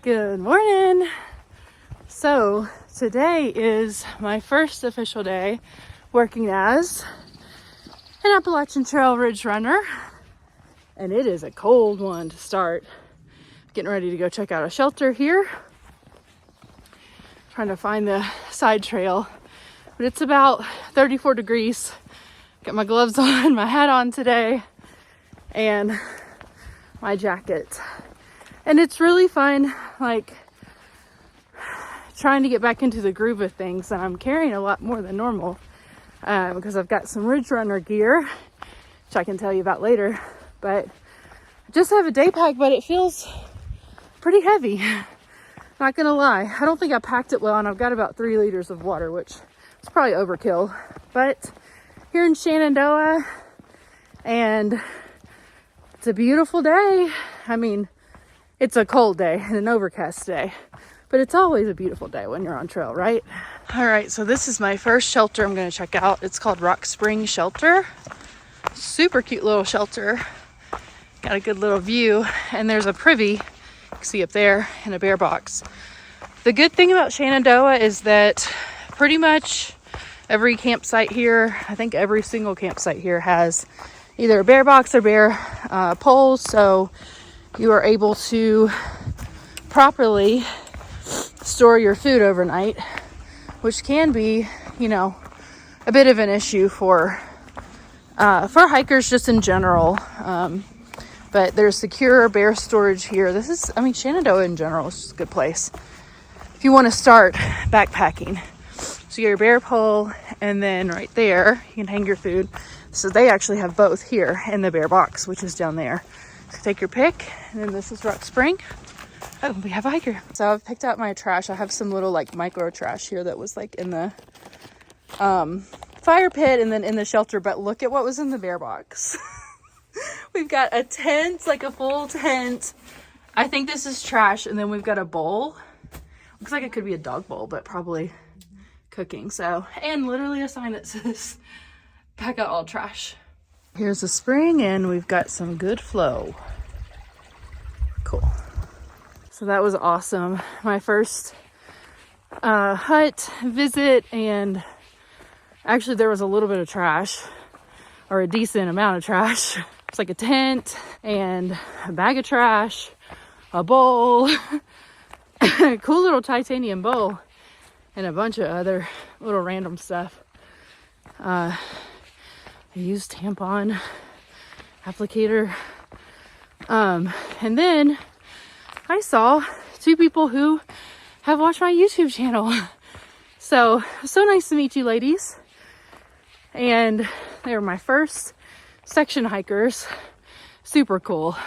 Good morning. So today is my first official day working as an Appalachian Trail Ridgerunner, and it is a cold one to start. Getting ready to go check out a shelter here. Trying to find the side trail, but it's about 34 degrees. Got my gloves on, my hat on today, and my jacket. And it's really fun, like trying to get back into the groove of things. And I'm carrying a lot more than normal because I've got some Ridgerunner gear, which I can tell you about later. But I just have a day pack, but it feels pretty heavy. Not gonna lie, I don't think I packed it well, and I've got about 3 liters of water, which is probably overkill. But here in Shenandoah, and it's a beautiful day. I mean, it's a cold day and an overcast day, but it's always a beautiful day when you're on trail, right? All right, so this is my first shelter I'm gonna check out. It's called Rock Spring Shelter. Super cute little shelter. Got a good little view, and there's a privy, you can see up there, and a bear box. The good thing about Shenandoah is that pretty much every campsite here, I think every single campsite here has either a bear box or bear poles, so you are able to properly store your food overnight, which can be, you know, a bit of an issue for hikers just in general. But there's secure bear storage here. This is, I mean, Shenandoah in general is just a good place if you want to start backpacking. So you get your bear pole, and then right there you can hang your food. So they actually have both here in the bear box, which is down there. So take your pick, and then this is Rock Spring. Oh, we have a hiker. So I've picked out my trash. I have some little like micro trash here that was like in the fire pit and then in the shelter, but look at what was in the bear box. We've got a tent, like a full tent. I think this is trash, and then we've got a bowl. Looks like it could be a dog bowl, but probably cooking. So, and literally a sign that says pack out all trash. Here's a spring, and we've got some good flow. Cool. So that was awesome. My first hut visit, and actually there was a little bit of trash, or a decent amount of trash. It's like a tent and a bag of trash, a bowl, a cool little titanium bowl, and a bunch of other little random stuff. I used tampon applicator. And then I saw 2 people who have watched my YouTube channel. So nice to meet you ladies. And they were my first section hikers. Super cool.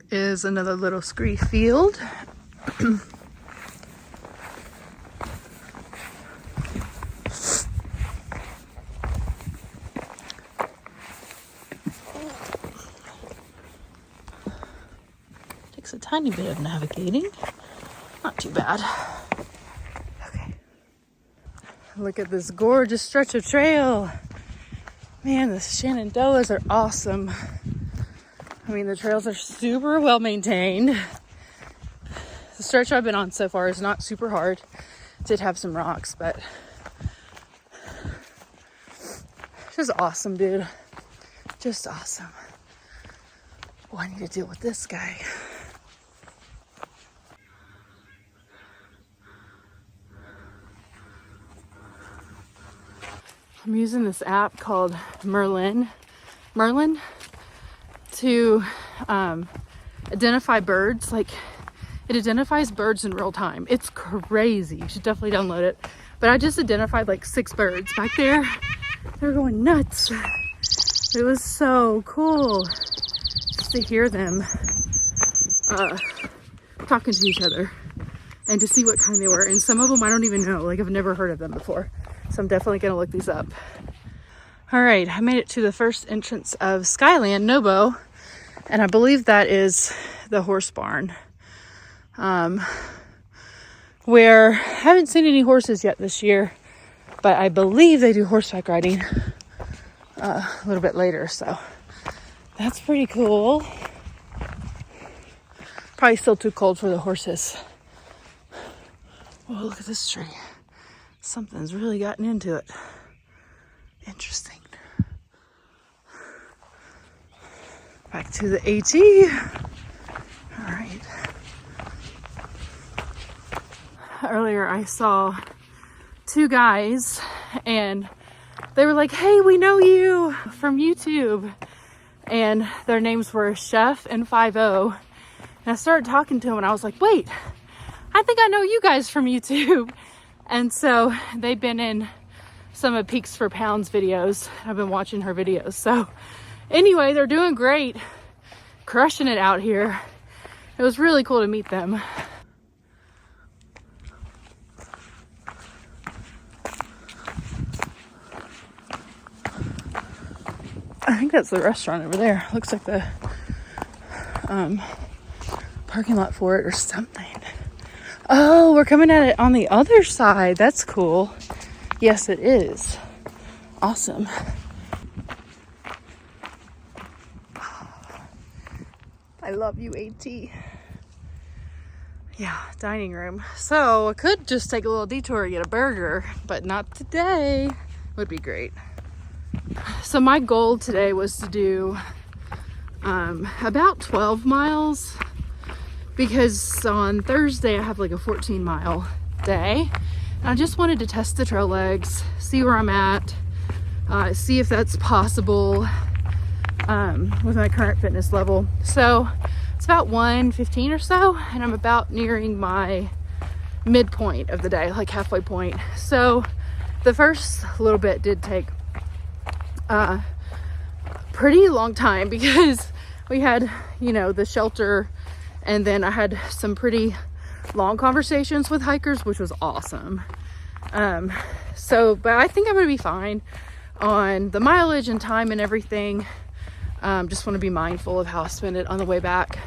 Is another little scree field. Takes a tiny bit of navigating. Not too bad. Okay. Look at this gorgeous stretch of trail. Man, the Shenandoahs are awesome. I mean, the trails are super well maintained. The stretch I've been on so far is not super hard. Did have some rocks, but just awesome, dude. Just awesome. Oh, I need to deal with this guy. I'm using this app called Merlin to identify birds. Like, it identifies birds in real time. It's crazy. You should definitely download it. But I just identified like 6 birds back there. They're going nuts. It was so cool just to hear them talking to each other. and to see what kind they were. And some of them I don't even know, like I've never heard of them before. So I'm definitely gonna look these up. All right, I made it to the first entrance of Skyland, Nobo, and I believe that is the horse barn. Where I haven't seen any horses yet this year, but I believe they do horseback riding a little bit later, so that's pretty cool. Probably still too cold for the horses. Oh, look at this tree. Something's really gotten into it. Interesting. Back to the AT. All right. Earlier I saw two guys and they were like, hey, we know you from YouTube. And their names were Chef and 50. And I started talking to them and I was like, wait, I think I know you guys from YouTube. And so they've been in some of Peaks for Pounds videos. I've been watching her videos. So anyway, they're doing great, crushing it out here. It was really cool to meet them. I think that's the restaurant over there. Looks like the parking lot for it or something. Oh, we're coming at it on the other side. That's cool. Yes, it is. Awesome. I love you, AT. Yeah, dining room. So I could just take a little detour and get a burger, but not today. Would be great. So my goal today was to do about 12 miles because on Thursday I have like a 14-mile day. And I just wanted to test the trail legs, see where I'm at, see if that's possible with my current fitness level. So it's about 1:15 or so, and I'm about nearing my midpoint of the day, like halfway point. So the first little bit did take pretty long time because we had, you know, the shelter, and then I had some pretty long conversations with hikers, which was awesome. But I think I'm gonna be fine on the mileage and time and everything. Just want to be mindful of how I spend it on the way back.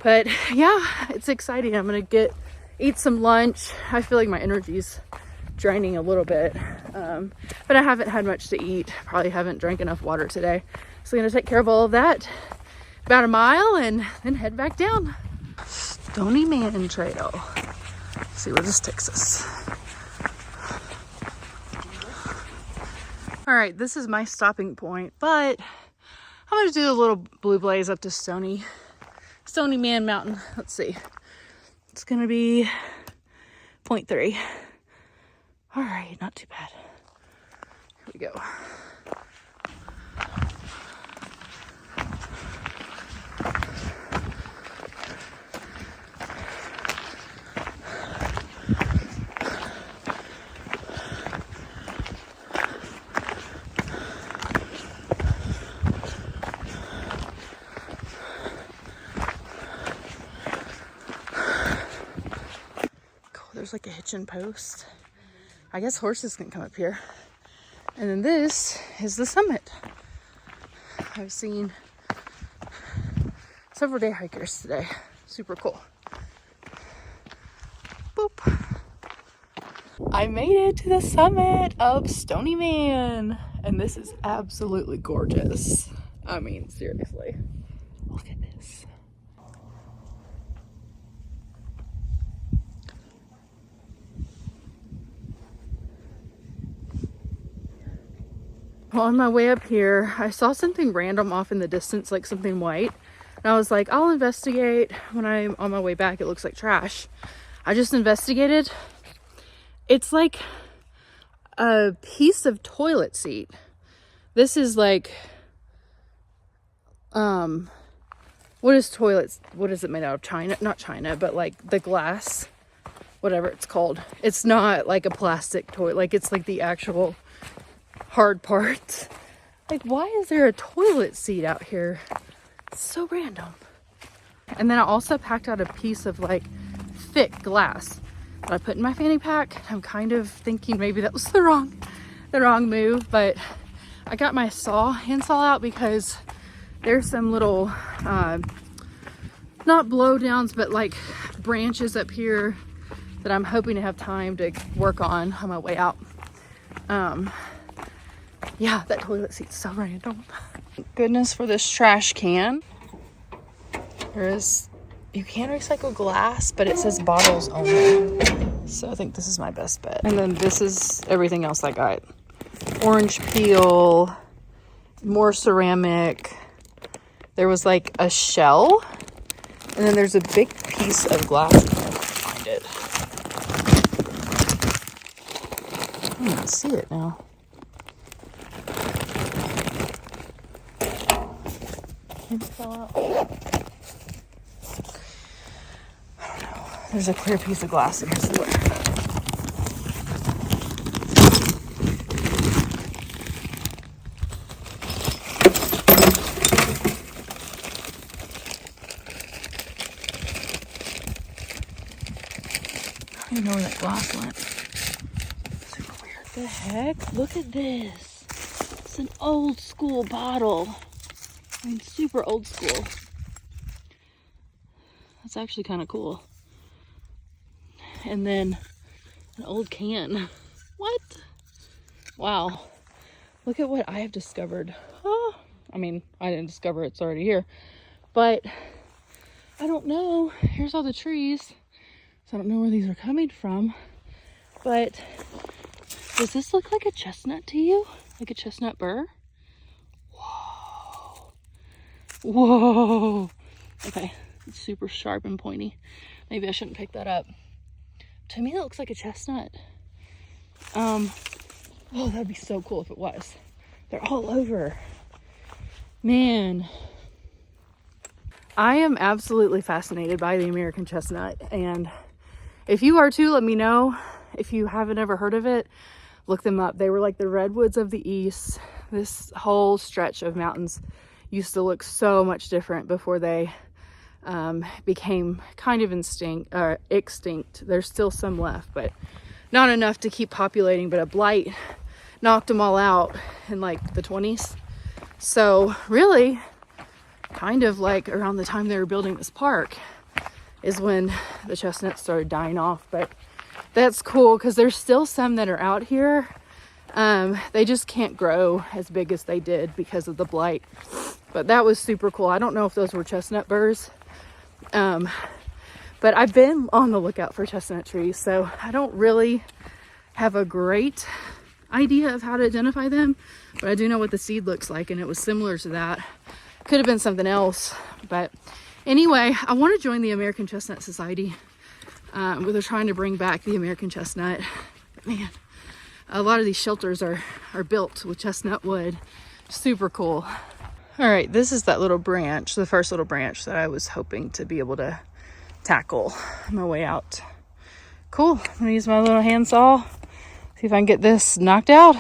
But yeah, it's exciting. I'm gonna eat some lunch. I feel like my energy's draining a little bit, but I haven't had much to eat. Probably haven't drank enough water today. So I'm gonna take care of all of that, about a mile, and then head back down. Stony Man Trail. Let's see where this takes us. All right, this is my stopping point, but I'm gonna do a little blue blaze up to Stony Man Mountain. Let's see. It's gonna be 0.3. All right, not too bad. Here we go. There's like a hitching post. I guess horses can come up here. And then this is the summit. I've seen several day hikers today. Super cool. Boop. I made it to the summit of Stony Man. And this is absolutely gorgeous. I mean, seriously. Look at this. Well, on my way up here, I saw something random off in the distance, like something white. And I was like, I'll investigate. When I'm on my way back, it looks like trash. I just investigated. It's like a piece of toilet seat. This is like, what is it made out of? China? Not China, but like the glass, whatever it's called. It's not like a plastic toilet. Like it's like the actual hard part. Like, why is there a toilet seat out here? It's so random. And then I also packed out a piece of like thick glass that I put in my fanny pack. I'm kind of thinking maybe that was the wrong move, but I got my hand saw out because there's some little, not blowdowns, but like branches up here that I'm hoping to have time to work on my way out. Yeah, that toilet seat's so random. Goodness for this trash can. You can recycle glass, but it says bottles only. So I think this is my best bet. And then this is everything else I got. Orange peel, more ceramic. There was like a shell, and then there's a big piece of glass. I can't find it. I can't see it now. It fell out. I don't know. There's a clear piece of glass in here somewhere. I don't even know where that glass went. Super weird. What the heck? Look at this. It's an old school bottle. I mean, super old school. That's actually kind of cool. And then an old can. What? Wow. Look at what I have discovered. Oh, I mean, I didn't discover it's already here. But I don't know. Here's all the trees. So I don't know where these are coming from. But does this look like a chestnut to you? Like a chestnut burr? Whoa. Okay, it's super sharp and pointy. Maybe I shouldn't pick that up. To me, that looks like a chestnut. Oh, that'd be so cool if it was. They're all over. Man. I am absolutely fascinated by the American chestnut. And if you are too, let me know. If you haven't ever heard of it, look them up. They were like the redwoods of the East. This whole stretch of mountains used to look so much different before they became kind of extinct. There's still some left, but not enough to keep populating. But a blight knocked them all out in like the 20s. So really, kind of like around the time they were building this park is when the chestnuts started dying off. But that's cool because there's still some that are out here. They just can't grow as big as they did because of the blight. But that was super cool. I don't know if those were chestnut burrs. But I've been on the lookout for chestnut trees, so I don't really have a great idea of how to identify them. But I do know what the seed looks like, and it was similar to that. Could have been something else. But anyway, I want to join the American Chestnut Society. Where they're trying to bring back the American chestnut. But man, a lot of these shelters are built with chestnut wood. Super cool. All right, this is that little branch, the first little branch that I was hoping to be able to tackle on my way out. Cool. I'm gonna use my little handsaw, see if I can get this knocked out.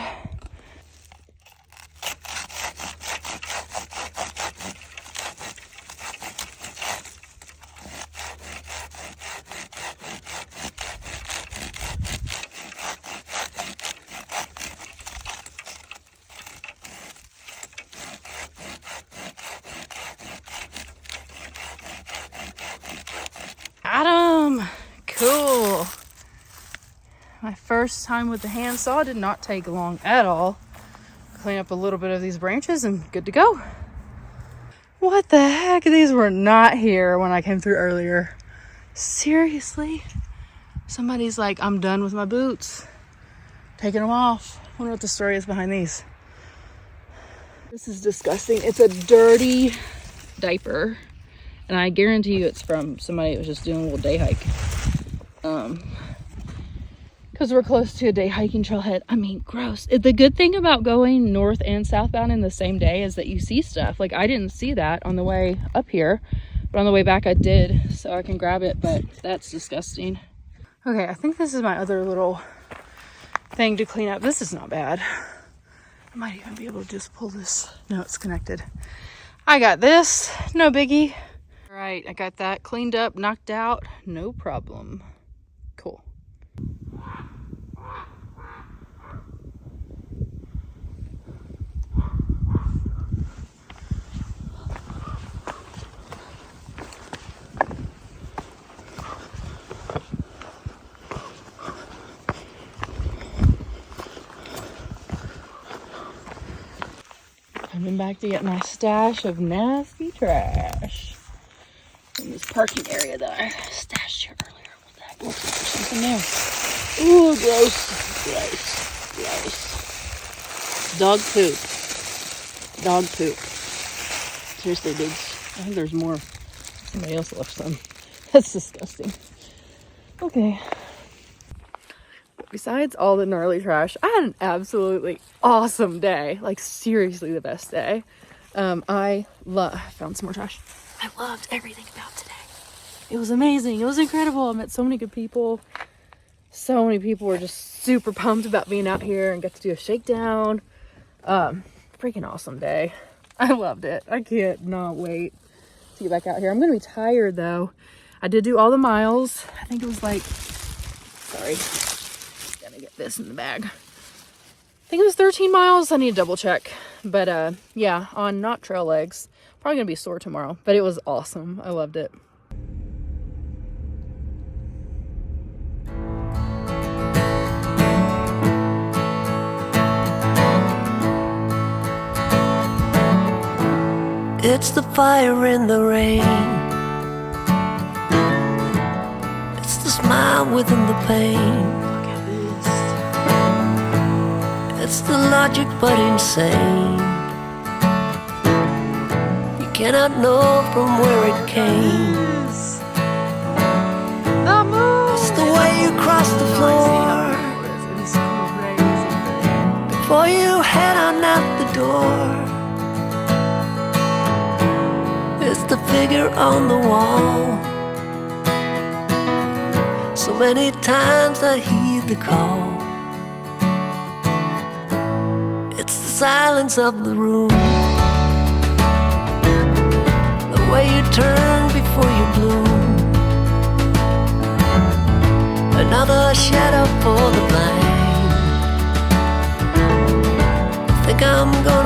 Got him! Cool. My first time with the handsaw did not take long at all. Clean up a little bit of these branches and good to go. What the heck? These were not here when I came through earlier. Seriously? Somebody's like, I'm done with my boots. Taking them off. I wonder what the story is behind these. This is disgusting. It's a dirty diaper. And I guarantee you it's from somebody that was just doing a little day hike. Because we're close to a day hiking trailhead. I mean, gross. The good thing about going north and southbound in the same day is that you see stuff. Like, I didn't see that on the way up here. But on the way back, I did. So I can grab it. But that's disgusting. Okay, I think this is my other little thing to clean up. This is not bad. I might even be able to just pull this. No, it's connected. I got this. No biggie. All right, I got that cleaned up, knocked out, no problem. Cool. Coming back to get my stash of nasty trash in this parking area that I stashed here earlier. What the heck? There's something there. Ooh, gross. Gross. Dog poop. Dog poop. Seriously, dudes. I think there's more. Somebody else left some. That's disgusting. Okay. Besides all the gnarly trash, I had an absolutely awesome day. Like, seriously, the best day. I found some more trash. I loved everything about today. It was amazing. It was incredible. I met so many good people. So many people were just super pumped about being out here and got to do a shakedown. Freaking awesome day. I loved it. I can't not wait to get back out here. I'm going to be tired, though. I did do all the miles. I think it was like, sorry. Get this in the bag. I think it was 13 miles. I need to double check. But yeah, on not trail legs. Probably gonna be sore tomorrow, but it was awesome. I loved it. It's the fire in the rain. It's the smile within the pain. It's the logic but insane. You cannot know from where it came. It's the way you cross the floor before you head on out the door. It's the figure on the wall. So many times I heed the call. It's the silence of the room, the way you turn before you bloom. Another shadow for the blind. I think I'm going